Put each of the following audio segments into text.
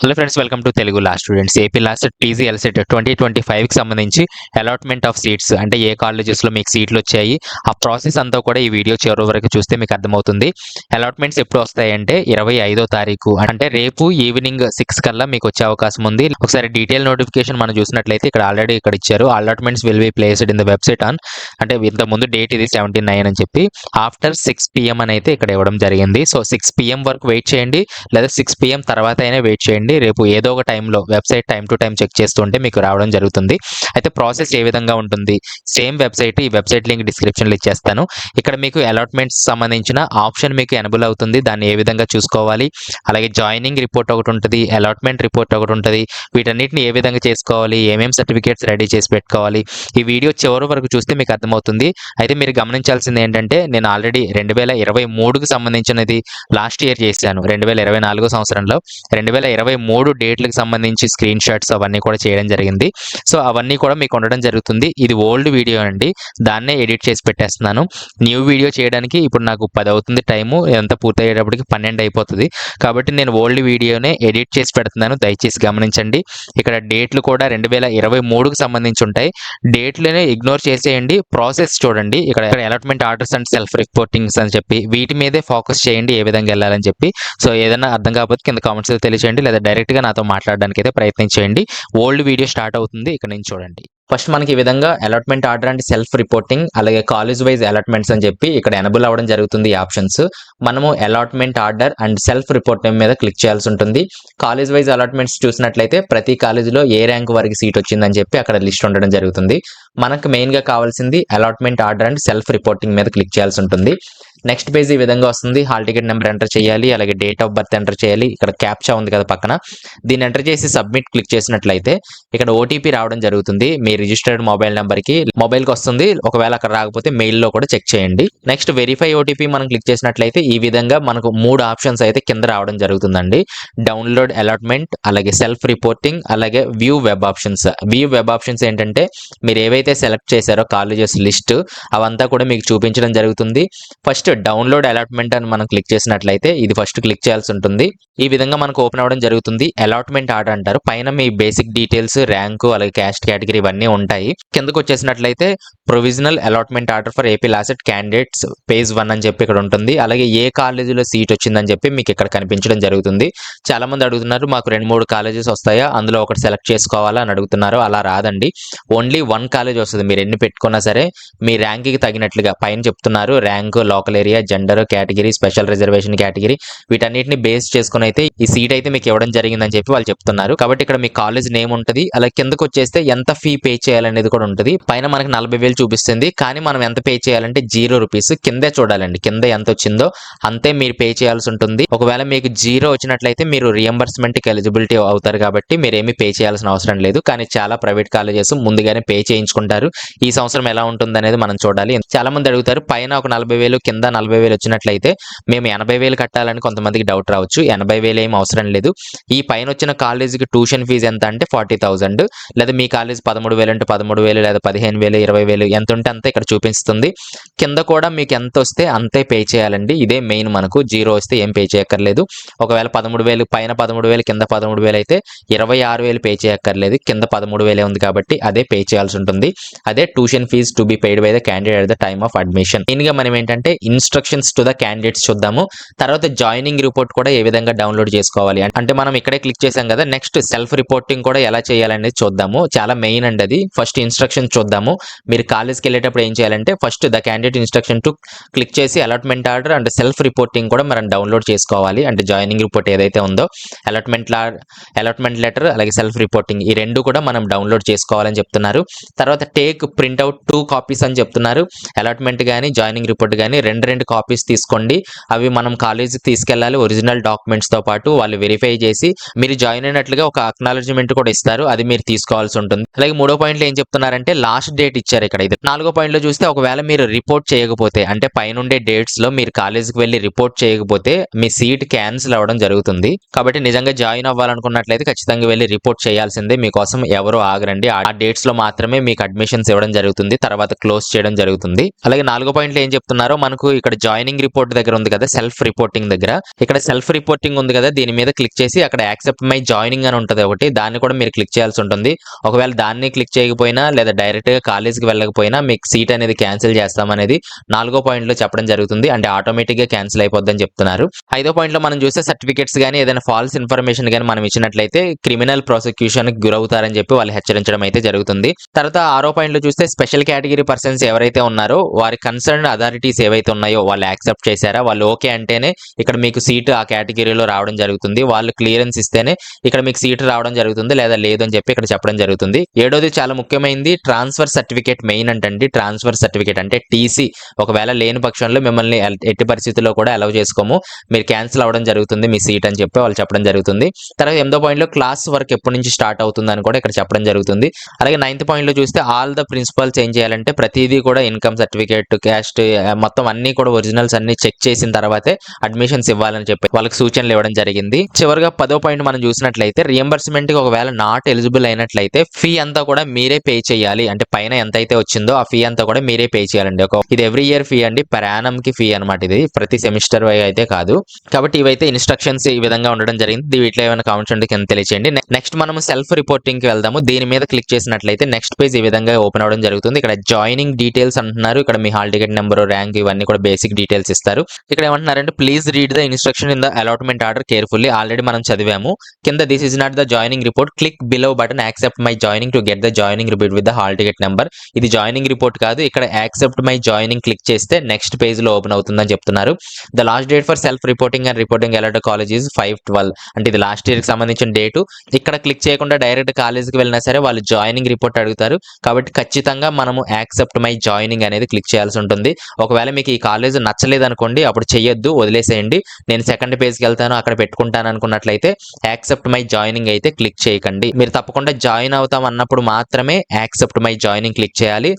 Hello friends, welcome to Telugu law students. AP LAWCET TG LAWCET 2025కి సంబంధించి allotment of seats అంటే ఏ కాలేజెస్లో మీకు సీట్లు వచ్చాయి, ఆ ప్రాసెస్ అంతా కూడా ఈ వీడియో చివరి వరకు చూస్తే మీకు అర్థమవుతుంది. అలాట్మెంట్స్ ఎప్పుడు వస్తాయంటే 25వ తారీఖు, అంటే రేపు ఈవినింగ్ 6 కల్లా మీకు వచ్చే అవకాశం ఉంది. ఒకసారి డీటెయిల్ నోటిఫికేషన్ మనం చూసినట్లయితే ఇక్కడ ఆల్రెడీ ఇక్కడ ఇచ్చారు. Allotments will be placed in the website on, అంటే ఇంత ముందు డేట్ ఇది 17/9 అని చెప్పి ఆఫ్టర్ 6 PM అని అయితే ఇక్కడ ఇవ్వడం జరిగింది. సో 6 PM వరకు వెయిట్ చేయండి, లేదా 6 PM తర్వాత అయినా వెయిట్ చేయండి. రేపు ఏదో ఒక టైంలో website time to time check చేస్తుంటే మీకు రావడం జరుగుతుంది. అయితే ప్రాసెస్ ఏ విధంగా ఉంటుంది, సేమ్ వెబ్సైట్, ఈ వెబ్సైట్ లింక్ డిస్క్రిప్షన్లో ఇచ్చేస్తాను. ఇక్కడ మీకు అలాట్మెంట్స్ సంబంధించిన ఆప్షన్ మీకు ఎనబుల్ అవుతుంది. దాన్ని ఏ విధంగా చూసుకోవాలి, అలాగే జాయినింగ్ రిపోర్ట్ ఒకటి ఉంటుంది, అలాట్మెంట్ రిపోర్ట్ ఒకటి ఉంటుంది. వీటన్నిటిని ఏ విధంగా చేసుకోవాలి, ఏమేమి సర్టిఫికేట్స్ రెడీ చేసి పెట్టుకోవాలి, ఈ వీడియో చివరి వరకు చూస్తే మీకు అర్థమవుతుంది. అయితే మీరు గమనించాల్సింది ఏంటంటే, నేను ఆల్రెడీ 2023కి సంబంధించినది లాస్ట్ ఇయర్ చేశాను. 2024 సంవత్సరంలో 2023 డేట్లకు సంబంధించి స్క్రీన్ షాట్స్ అవన్నీ కూడా చేయడం జరిగింది. సో అవన్నీ కూడా మీకు ఉండడం జరుగుతుంది. ఇది ఓల్డ్ వీడియో అండి, దాన్నే ఎడిట్ చేసి పెట్టేస్తున్నాను. న్యూ వీడియో చేయడానికి ఇప్పుడు నాకు 10 అవుతుంది టైము, ఎంత పూర్తయ్యేటప్పటికి 12 అయిపోతుంది. కాబట్టి నేను ఓల్డ్ వీడియోనే ఎడిట్ చేసి పెడుతున్నాను, దయచేసి గమనించండి. ఇక్కడ డేట్లు కూడా 2023కి సంబంధించి ఉంటాయి. డేట్లనే ఇగ్నోర్ చేసేయండి, ప్రాసెస్ చూడండి. ఇక్కడ allotment orders and self reportings అని చెప్పి వీటి మీదే ఫోకస్ చేయండి, ఏ విధంగా వెళ్ళాలని చెప్పి. సో ఏదైనా అర్థం కాకపోతే కింద కామెంట్స్ తెలియచేయండి, లేదా డైరెక్ట్గా నాతో మాట్లాడడానికి అయితే ప్రయత్నించేయండి. ఓల్డ్ వీడియో స్టార్ట్ అవుతుంది, ఇక్కడ నుంచి చూడండి. ఫస్ట్ మనకి ఈ విధంగా allotment order and self reporting, అలాగే కాలేజ్ వైజ్ అలాట్మెంట్స్ అని చెప్పి ఇక్కడ ఎనబుల్ అవ్వడం జరుగుతుంది. ఈ ఆప్షన్స్ మనము allotment order and self reporting మీద క్లిక్ చేయాల్సి ఉంటుంది. కాలేజ్ వైజ్ అలాట్మెంట్స్ చూసినట్లయితే ప్రతి కాలేజీలో ఏ ర్యాంక్ వరకు సీట్ వచ్చిందని చెప్పి అక్కడ లిస్ట్ ఉండడం జరుగుతుంది. మనకు మెయిన్గా కావాల్సింది allotment order and self reporting మీద క్లిక్ చేయాల్సి ఉంటుంది. నెక్స్ట్ పేజ్ ఈ విధంగా వస్తుంది. హాల్ టికెట్ నెంబర్ ఎంటర్ చేయాలి, అలాగే డేట్ ఆఫ్ బర్త్ ఎంటర్ చేయాలి. ఇక్కడ క్యాప్చా ఉంది కదా పక్కన, దీన్ని ఎంటర్ చేసి సబ్మిట్ క్లిక్ చేసినట్లయితే ఇక్కడ ఓటీపీ రావడం జరుగుతుంది. మీ రిజిస్టర్డ్ మొబైల్ నెంబర్కి మొబైల్కి వస్తుంది. ఒకవేళ అక్కడ రాకపోతే మెయిల్లో కూడా చెక్ చేయండి. నెక్స్ట్ వెరిఫై ఓటీపీ మనం క్లిక్ చేసినట్లయితే ఈ విధంగా మనకు 3 ఆప్షన్స్ అయితే కింద రావడం జరుగుతుందండి. డౌన్లోడ్ అలాట్మెంట్, అలాగే సెల్ఫ్ రిపోర్టింగ్, అలాగే view web options. View web options ఏంటంటే మీరు ఏవైతే సెలెక్ట్ చేశారో కాలేజెస్ లిస్ట్ అవంతా కూడా మీకు చూపించడం జరుగుతుంది. ఫస్ట్ డౌన్లోడ్ అలాట్మెంట్ అని మనం క్లిక్ చేసినట్లయితే ఇది ఫస్ట్ క్లిక్ చేయాల్సి ఉంటుంది. ఈ విధంగా మనకు ఓపెన్ అవ్వడం జరుగుతుంది. అలాట్మెంట్ ఆర్డర్ అంటారు. పైన మీ బేసిక్ డీటెయిల్స్, ర్యాంకు, అలాగే క్యాస్ట్ కేటగిరీ ఇవన్నీ ఉంటాయి. కిందకు వచ్చేసినట్లయితే provisional allotment order for AP LAWCET candidates page 1 అని చెప్పి ఇక్కడ ఉంటుంది. అలాగే ఏ కాలేజీలో సీట్ వచ్చిందని చెప్పి మీకు ఇక్కడ కనిపించడం జరుగుతుంది. చాలా మంది అడుగుతున్నారు, మాకు 2-3 కాలేజెస్ వస్తాయా, అందులో ఒకటి సెలెక్ట్ చేసుకోవాలా అని అడుగుతున్నారు. అలా రాదండి, ఓన్లీ 1 కాలేజ్ వస్తుంది. మీరు ఎన్ని పెట్టుకున్నా సరే మీ ర్యాంక్కి తగినట్లుగా పైన చెప్తున్నారు. Rank, local area, gender, category, special reservation category, వీటన్నిటిని బేస్ చేసుకుని అయితే ఈ సీట్ అయితే మీకు ఇవ్వడం జరిగిందని చెప్పి వాళ్ళు చెప్తున్నారు. కాబట్టి ఇక్కడ మీ కాలేజ్ నేమ్ ఉంటుంది. అలా కిందకు వచ్చేస్తే ఎంత ఫీ పే చేయాలనేది కూడా ఉంటుంది. పైన మనకి 40,000 చూపిస్తుంది, కానీ మనం ఎంత పే చేయాలంటే 0 రూపీస్. కిందే చూడాలండి, కింద ఎంత వచ్చిందో అంతే మీరు పే చేయాల్సి ఉంటుంది. ఒకవేళ మీకు 0 వచ్చినట్లయితే మీరు రియంబర్స్మెంట్కి ఎలిజిబిలిటీ అవుతారు, కాబట్టి మీరు ఏమీ పే చేయాల్సిన అవసరం లేదు. కానీ చాలా ప్రైవేట్ కాలేజెస్ ముందుగానే పే చేయించుకుంటారు. ఈ సంవత్సరం ఎలా ఉంటుంది అనేది మనం చూడాలి. చాలా మంది అడుగుతారు, పైన ఒక 40,000 కింద 40,000 వచ్చినట్లయితే మేము 80,000 కట్టాలని కొంతమందికి డౌట్ రావచ్చు. 80,000 ఏం అవసరం లేదు. ఈ పైన వచ్చిన కాలేజీకి ట్యూషన్ ఫీజు ఎంత అంటే 40,000, లేదా మీ కాలేజ్ 13,000 అంటే 13,000, లేదా 15,000, 20,000 ఎంత ఉంటే అంత ఇక్కడ చూపిస్తుంది. కింద కూడా మీకు ఎంత వస్తే అంతే పే చేయాలండి. ఇదే మెయిన్, మనకు 0 వస్తే ఏం పే చేయక్కర్లేదు. ఒకవేళ 13,000 పైన 13,000 కింద 13,000 అయితే 26,000 పే చేయక్కర్లేదు. కింద 13,000 ఉంది కాబట్టి అదే పే చేయాల్సి ఉంటుంది. అదే tuition fee to be paid by the candidate at the time of admission. మెయిన్గా మనం ఏంటంటే ఇన్స్ట్రక్షన్స్ టు ద క్యాండిడేట్స్ చూద్దాము. తర్వాత జాయినింగ్ రిపోర్ట్ కూడా ఏ విధంగా డౌన్లోడ్ చేసుకోవాలి అంటే మనం ఇక్కడే క్లిక్ చేసాం కదా. నెక్స్ట్ సెల్ఫ్ రిపోర్టింగ్ కూడా ఎలా చేయాలనేది చూద్దాము. చాలా మెయిన్ అండి అది. ఫస్ట్ ఇన్స్ట్రక్షన్ చూద్దాము. మీరు కాలేజ్కి వెళ్ళేటప్పుడు ఏం చేయాలంటే first the candidate instruction to click చేసి allotment order and self reporting కూడా మనం డౌన్లోడ్ చేసుకోవాలి. అంటే జాయినింగ్ రిపోర్ట్ ఏదైతే ఉందో అలాట్మెంట్ లెటర్, అలాగే సెల్ఫ్ రిపోర్టింగ్, ఈ రెండు కూడా మనం డౌన్లోడ్ చేసుకోవాలని చెప్తున్నారు. తర్వాత టేక్ ప్రింట్అవుట్ 2 కాపీస్ అని చెప్తున్నారు. అలాట్మెంట్ కానీ జాయినింగ్ రిపోర్ట్ కానీ రెండు కాపీస్ తీసుకోండి. అవి మనం కాలేజీకి తీసుకెళ్ళాలి. ఒరిజినల్ డాక్యుమెంట్స్తో పాటు వాళ్ళు వెరిఫై చేసి మీరు జాయిన్ అయినట్లుగా ఒక అక్నాలెడ్జ్మెంట్ కూడా ఇస్తారు, అది మీరు తీసుకోవాల్సి ఉంటుంది. అలాగే 3వ పాయింట్లో ఏం చెప్తున్నారంటే లాస్ట్ డేట్ ఇచ్చారు ఇక్కడ. ఇది 4వ పాయింట్లో చూస్తే ఒకవేళ మీరు రిపోర్ట్ చేయకపోతే, అంటే పైనుండే డేట్స్లో మీరు కాలేజీకి వెళ్ళి రిపోర్ట్ చేయకపోతే మీ సీట్ క్యాన్సిల్ అవ్వడం జరుగుతుంది. కాబట్టి నిజంగా జాయిన్ అవ్వాలనుకున్నట్లయితే ఖచ్చితంగా వెళ్ళి రిపోర్ట్ చేయాల్సిందే. మీకోసం ఎవరు ఆగరండి. ఆ డేట్స్లో మాత్రమే మీకు అడ్మిషన్స్ ఇవ్వడం జరుగుతుంది, తర్వాత క్లోజ్ చేయడం జరుగుతుంది. అలాగే 4వ పాయింట్లో ఏం చెప్తున్నారో మనకు ఇక్కడ జాయినింగ్ రిపోర్ట్ దగ్గర ఉంది కదా, సెల్ఫ్ రిపోర్టింగ్ దగ్గర, ఇక్కడ సెల్ఫ్ రిపోర్టింగ్ ఉంది కదా, దీని మీద క్లిక్ చేసి అక్కడ యాక్సెప్ట్ మై జాయినింగ్ అని ఉంటుంది ఒకటి, దాన్ని కూడా మీరు క్లిక్ చేయాల్సి ఉంటుంది. ఒకవేళ దాన్ని క్లిక్ చేయకపోయినా లేదా డైరెక్ట్గా కాలేజ్కి వెళ్ళకపోయినా మీకు సీట్ అనేది క్యాన్సిల్ చేస్తామనేది 4వ పాయింట్లో చెప్పడం జరుగుతుంది. అంటే ఆటోమేటిక్గా క్యాన్సిల్ అయిపోద్దని చెప్తున్నారు. 5వ పాయింట్లో మనం చూస్తే సర్టిఫికేట్స్ కానీ ఏదైనా ఫాల్స్ ఇన్ఫర్మేషన్ కానీ మనం ఇచ్చినట్లయితే క్రిమినల్ ప్రాసిక్యూషన్కి గురవుతారని చెప్పి వాళ్ళు హెచ్చరించడం అయితే జరుగుతుంది. తర్వాత 6వ పాయింట్లో చూస్తే స్పెషల్ కేటగిరీ పర్సన్స్ ఎవరైతే ఉన్నారో వారి కన్సర్న్ అథారిటీస్ ఏవైతే ఉన్నాయో వాళ్ళు యాక్సెప్ట్ చేశారా, వాళ్ళు ఓకే అంటేనే ఇక్కడ మీకు సీట్ ఆ కేటగిరీలో రావడం జరుగుతుంది. వాళ్ళు క్లియరెన్స్ ఇస్తేనే ఇక్కడ మీకు సీట్ రావడం జరుగుతుంది, లేదా లేదు అని చెప్పి ఇక్కడ చెప్పడం జరుగుతుంది. 7వది చాలా ముఖ్యమైనది, ట్రాన్స్ఫర్ సర్టిఫికేట్ మెయిన్ అంటండి. ట్రాన్స్ఫర్ సర్టిఫికేట్ అంటే టీసీ ఒకవేళ లేని పక్షంలో మిమ్మల్ని ఎట్టి పరిస్థితుల్లో కూడా అలౌ చేసుకోము, మీరు క్యాన్సిల్ అవ్వడం జరుగుతుంది మీ సీట్ అని చెప్పి వాళ్ళు చెప్పడం జరుగుతుంది. తర్వాత 8వ పాయింట్లో క్లాస్ వర్క్ ఎప్పటి నుంచి స్టార్ట్ అవుతుందని కూడా ఇక్కడ చెప్పడం జరుగుతుంది. అలాగే 9th పాయింట్లో చూస్తే ఆల్ ద ప్రిన్సిపల్స్ ఏం చేయాలంటే ప్రతిదీ కూడా ఇన్కమ్ సర్టిఫికేట్, క్యాస్ట్ మొత్తం అన్ని కూడా ఒరిజినల్స్ అన్ని చెక్ చేసిన తర్వాతే అడ్మిషన్స్ ఇవ్వాలని చెప్పి వాళ్ళకి సూచనలు ఇవ్వడం జరిగింది. చివరిగా 10వ పాయింట్ మనం చూసినట్లయితే రియంబర్స్మెంట్ కి ఒకవేళ నాట్ ఎలిజిబుల్ అయినట్లయితే ఫీ అంతా కూడా మీరే పే చేయాలి. అంటే పైన ఎంత అయితే వచ్చిందో ఆ ఫీ అంతా కూడా మీరే పే చేయాలండి. ఇది ఎవ్రీ ఇయర్ ఫీ అండి, పర్ యానం కి ఫీ అనమాట. ఇది ప్రతి సెమిస్టర్ అయితే కాదు. కాబట్టి ఇవైతే ఇన్స్ట్రక్షన్స్ ఈ విధంగా ఉండడం జరిగింది. వీటిలో ఏమైనా కామెంట్స్ ఉంటే కింద తెలియచేయండి. నెక్స్ట్ మనం సెల్ఫ్ రిపోర్టింగ్ కి వెళ్దాము. దీని మీద క్లిక్ చేసినట్లయితే నెక్స్ట్ పేజ్ ఈ విధంగా ఓపెన్ అవడం జరుగుతుంది. ఇక్కడ జాయినింగ్ డీటెయిల్స్ అంటున్నారు. ఇక్కడ మీ హాల్ టికెట్ నెంబర్, ర్యాంక్ ఇవన్నీ కూడా బేసిక్ డీటెయిల్స్ ఇస్తారు. ఇక్కడ ఏమంటున్నారంటే please read the instruction in the allotment order carefully. Already మనం చదివాము. కింద this is not the joining report, click below button accept my joining to get the joining report with the hall ticket number. ఇది joining report కాదు. ఇక్కడ accept my joining click చేస్తే next page లో open అవుతుందని చెప్తున్నారు. The last date for self reporting and reporting alert college is 5/12. అంటే ఇది last year కి సంబంధించిన డేటు. ఇక్కడ క్లిక్ చేయకుండా డైరెక్ట్ కాలేజ్కి వెళ్ళినా సరే వాళ్ళు జాయినింగ్ రిపోర్ట్ అడుగుతారు. కాబట్టి ఖచ్చితంగా మనము యాక్సెప్ట్ మై జాయినింగ్ అనేది క్లిక్ చేయాల్సి ఉంటుంది. ఒకవేళ మీకు ఈ కాలేజ్ నచ్చలేదు అనుకోండి, అప్పుడు చెయ్యొద్దు, వదిలేసేయండి. నేను సెకండ్ పేజ్కి వెళ్తాను అక్కడ పెట్టుకుంటాను అనుకున్నట్లయితే యాక్సెప్ట్ మై జాయినింగ్ అయితే క్లిక్ చేయకండి. మీరు తప్పకుండా జాయిన్ అవుతాం అన్నప్పుడు మాత్రమే యాక్సెప్ట్ మై జాయినింగ్ క్లిక్ చేయాలి.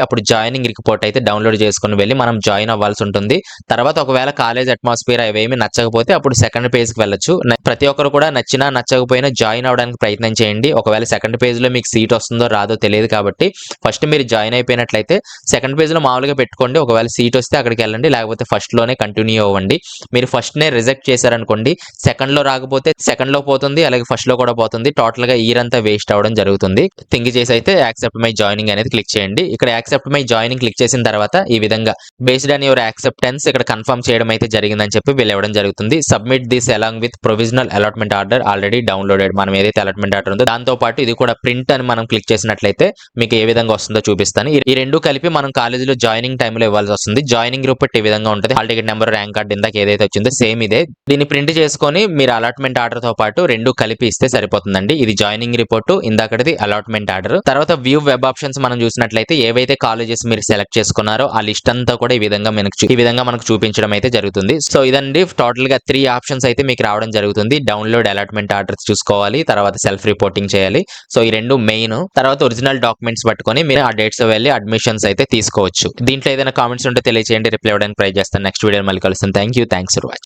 అప్పుడు జాయినింగ్ రిపోర్ట్ అయితే డౌన్లోడ్ చేసుకుని వెళ్ళి మనం జాయిన్ అవ్వాల్సి ఉంటుంది. తర్వాత ఒకవేళ కాలేజ్ అట్మాస్ఫియర్ అవేమి నచ్చకపోతే అప్పుడు సెకండ్ పేజ్కి వెళ్ళొచ్చు. ప్రతి ఒక్కరు కూడా నచ్చినా నచ్చకపోయినా జాయిన్ అవడానికి ప్రయత్నం చేయండి. ఒకవేళ సెకండ్ పేజ్ లో మీకు సీట్ వస్తుందో రాదో తెలియదు కాబట్టి ఫస్ట్ మీరు జాయిన్ అయిపోయినట్లయితే సెకండ్ పేజ్ లో మామూలుగా పెట్టుకోండి. ఒకవేళ సీట్ వస్తే అక్కడికి వెళ్ళండి, లేకపోతే ఫస్ట్ లోనే కంటిన్యూ అవ్వండి. మీరు ఫస్ట్ నే రిజెక్ట్ చేశారనుకోండి, సెకండ్ లో రాకపోతే సెకండ్ లో పోతుంది, అలాగే ఫస్ట్ లో కూడా పోతుంది. టోటల్ గా ఇయర్ అంతా వేస్ట్ అవడం జరుగుతుంది. థింక్ చేసి అయితే యాక్సెప్ట్ మై జాయినింగ్ అనేది క్లిక్ చేయండి. ఇక్కడ యాక్సెప్ట్ మై జాయినింగ్ క్లిక్ చేసిన తర్వాత ఈ విధంగా బేస్డ్ ఆన్ యువర్ యాక్సెప్టెన్స్ ఇక్కడ కన్ఫర్మ్ చేయడం అయితే జరిగిందని చెప్పి వీళ్ళు ఇవ్వడం జరుగుతుంది. Submit this along with provisional allotment order already downloaded. మనం ఏదైతే అలాట్మెంట్ ఆర్డర్ ఉందో దాంతో పాటు ఇది కూడా ప్రింట్ అని మనం క్లిక్ చేసినట్లయితే మీకు ఏ విధంగా వస్తుందో చూపిస్తాను. ఈ రెండు కలిపి మనం కాలేజీలో జాయినింగ్ టైంలో ఇవ్వాల్సి వస్తుంది. జాయినింగ్ రిపోర్ట్ ఈ విధంగా ఉంటుంది. Hall ticket number, rank card ఇందాక ఏదైతే వచ్చిందో సేమ్ ఇదే. దీన్ని ప్రింట్ చేసుకొని మీరు అలాట్మెంట్ ఆర్డర్ తో పాటు రెండు కలిపి ఇస్తే సరిపోతుందండి. ఇది జాయినింగ్ రిపోర్ట్, ఇందాకటిది అలాట్మెంట్ ఆర్డర్. తర్వాత వ్యూ వెబ్ ఆప్షన్స్ మనం చూసినట్లయితే ఏవైతే కాలేజెస్ మీరు సెలెక్ట్ చేసుకున్నారో ఆ లిస్ట్ అంతా కూడా ఈ విధంగా మనకు చూపించడం అయితే జరుగుతుంది. సో ఇదండి టోటల్ గా 3 ఆప్షన్స్ అయితే మీకు రావడం జరుగుతుంది. డౌన్లోడ్ అలాట్మెంట్ ఆర్డర్స్ చూసుకోవాలి, తర్వాత సెల్ఫ్ రిపోర్టింగ్ చేయాలి. సో ఈ రెండు మెయిన్. తర్వాత ఒరిజినల్ డాక్యుమెంట్స్ పట్టుకొని మీరు ఆ డేట్స్ వెళ్ళి అడ్మిషన్స్ అయితే తీసుకోవచ్చు. దీంట్లో ఏదైనా కామెంట్స్ ఉంటే తెలియజేయండి, రిప్లై ఇవ్వడానికి ట్రై చేస్తాను. నెక్స్ట్ వీడియో మళ్ళీ కలుస్తాను. Thanks for watching.